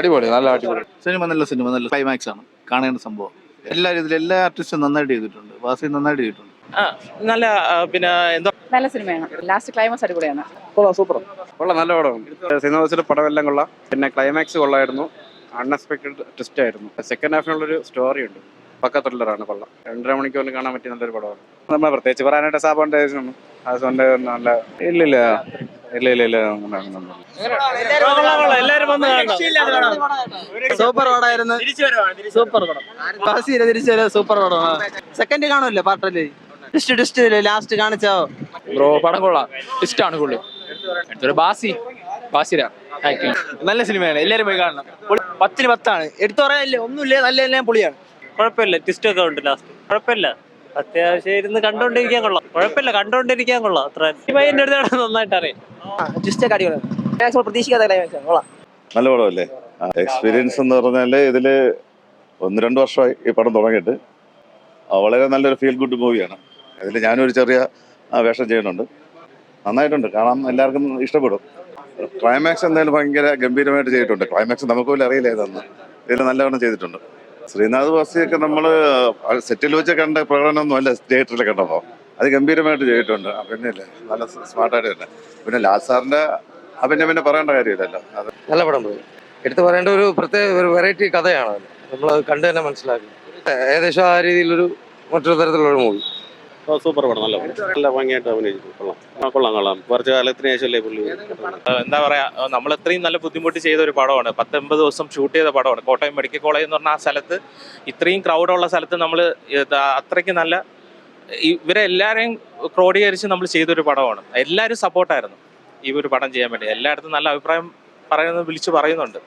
അടിപൊളി, നല്ല അടിപൊളി സിനിമ. നല്ല ക്ലൈമാക്സ് ആണ്, കാണേണ്ട സംഭവം. എല്ലാ ആർട്ടിസ്റ്റും നന്നായിട്ട് ചെയ്തിട്ടുണ്ട്. വാസി നന്നായിട്ട് ചെയ്തിട്ടുണ്ട്. നല്ല പിന്നെ എന്തോ നല്ല സിനിമയാണ്. ലാസ്റ്റ് ക്ലൈമാക്സ് അടിപൊളിയാണ്. സൂപ്പർ കൊള്ളാം, നല്ല പടമാണ്. സിനിമ പടമെല്ലാം കൊള്ളാം. പിന്നെ ക്ലൈമാക്സ് കൊള്ളായിരുന്നു. അൺഎക്സ്പെക്ടഡ് ട്വിസ്റ്റ് ആയിരുന്നു. സെക്കൻഡ് ഹാഫിനുള്ളൊരു സ്റ്റോറി ഉണ്ട്. പക്ക ത്രില്ലറാണ്. കൊള്ളാം. 2.5 മണിക്കൂറിൽ കാണാൻ പറ്റിയ നല്ലൊരു പടമാണ്. നമ്മൾ പ്രത്യേകിച്ച് പറയാനായിട്ട് സാബോന്റെ അതുകൊണ്ട് നല്ല ഇല്ലില്ല. സൂപ്പർ പടമായിരുന്നു. സൂപ്പർ പടം. സൂപ്പർ പടമാണ്. സെക്കൻഡ് കാണുമല്ലോ പാർട്ടല്ലേ. ട്വിസ്റ്റ് ലാസ്റ്റ് കാണിച്ചോ ബ്രോ? പടം കൊള്ളാം, ഇഷ്ടമാണ് പുള്ളി. നല്ല സിനിമയാണ്, എല്ലാരും പോയി കാണണം. 10-ന് 10 എടുത്തു പറയാനില്ല, ഒന്നുമില്ല, നല്ല എല്ലാം പൊളിയാണ്. കുഴപ്പമില്ല. ട്വിസ്റ്റ് ഒക്കെ ഉണ്ട് ലാസ്റ്റ്. കുഴപ്പമില്ല, അത്യാവശ്യം ഇരുന്ന് കണ്ടോണ്ടിരിക്കാൻ കൊള്ളാം. കുഴപ്പമില്ല, കണ്ടോണ്ടിരിക്കാൻ കൊള്ളാം. അത്ര എന്റെ അടുത്ത് നന്നായിട്ട് അറിയാം. ട്വിസ്റ്റ് ഒക്കെ അടിപൊളിയാണ്. പ്രതീക്ഷിക്കാത്ത ക്ലൈമാക്സ് കൊള്ളാം. നല്ല പടമല്ലേ? എക്സ്പീരിയൻസ് എന്ന് പറഞ്ഞാൽ ഇതില് 1-2 വർഷമായി ഈ പടം തുടങ്ങിയിട്ട്. വളരെ നല്ലൊരു ഫീൽ ഗുഡ് മൂവിയാണ്. ഇതിൽ ഞാനൊരു ചെറിയ വേഷം ചെയ്യുന്നുണ്ട്. നന്നായിട്ടുണ്ട്, കാണാൻ എല്ലാവർക്കും ഇഷ്ടപ്പെടും. ക്ലൈമാക്സ് എന്തായാലും ഭയങ്കര ഗംഭീരമായിട്ട് ചെയ്തിട്ടുണ്ട്. ക്ലൈമാക്സ് നമുക്ക് പോലും അറിയില്ല ഏതെന്ന്. ഇതിൽ നല്ലവണ്ണം ചെയ്തിട്ടുണ്ട്. ശ്രീനാഥ് വാസിയൊക്കെ നമ്മൾ സെറ്റിൽ വെച്ച് കണ്ട പ്രകടനമൊന്നും അല്ല, തിയേറ്ററിൽ കണ്ടപ്പോൾ അത് ഗംഭീരമായിട്ട് ചെയ്തിട്ടുണ്ട്. പിന്നെ നല്ല സ്മാർട്ടായിട്ട് തന്നെ. പിന്നെ ലാൽ സാറിന്റെ പിന്നെ പറയേണ്ട കാര്യമില്ലല്ലോ. അത് നല്ല പടം പോയി. എടുത്തു പറയേണ്ട ഒരു പ്രത്യേക ഒരു വെറൈറ്റി കഥയാണ്. നമ്മൾ കണ്ടു തന്നെ മനസ്സിലാക്കി. ഏകദേശം ആ രീതിയിലൊരു മറ്റൊരു തരത്തിലുള്ള മൂവി. സൂപ്പർ പടം. നല്ല ഭംഗിയായിട്ട് അഭിനയിച്ചു. കൊള്ളാം. കുറച്ച് കാലത്തിന് ശേഷമല്ലേ പുള്ളി. എന്താ പറയാ, നമ്മൾ ഇത്രയും നല്ല ബുദ്ധിമുട്ട് ചെയ്ത ഒരു പടമാണ്. 10-80 ദിവസം ഷൂട്ട് ചെയ്ത പടമാണ്. കോട്ടയം മെഡിക്കൽ കോളേജ് എന്ന് പറഞ്ഞ ആ സ്ഥലത്ത്, ഇത്രയും ക്രൗഡുള്ള സ്ഥലത്ത് നമ്മൾ അത്രയ്ക്ക് നല്ല ഇവരെ എല്ലാവരെയും ക്രോഡീകരിച്ച് നമ്മൾ ചെയ്തൊരു പടമാണ്. എല്ലാവരും സപ്പോർട്ടായിരുന്നു ഈ ഒരു പടം ചെയ്യാൻ വേണ്ടി. എല്ലായിടത്തും നല്ല അഭിപ്രായം വിളിച്ചു പറയുന്നുണ്ട്.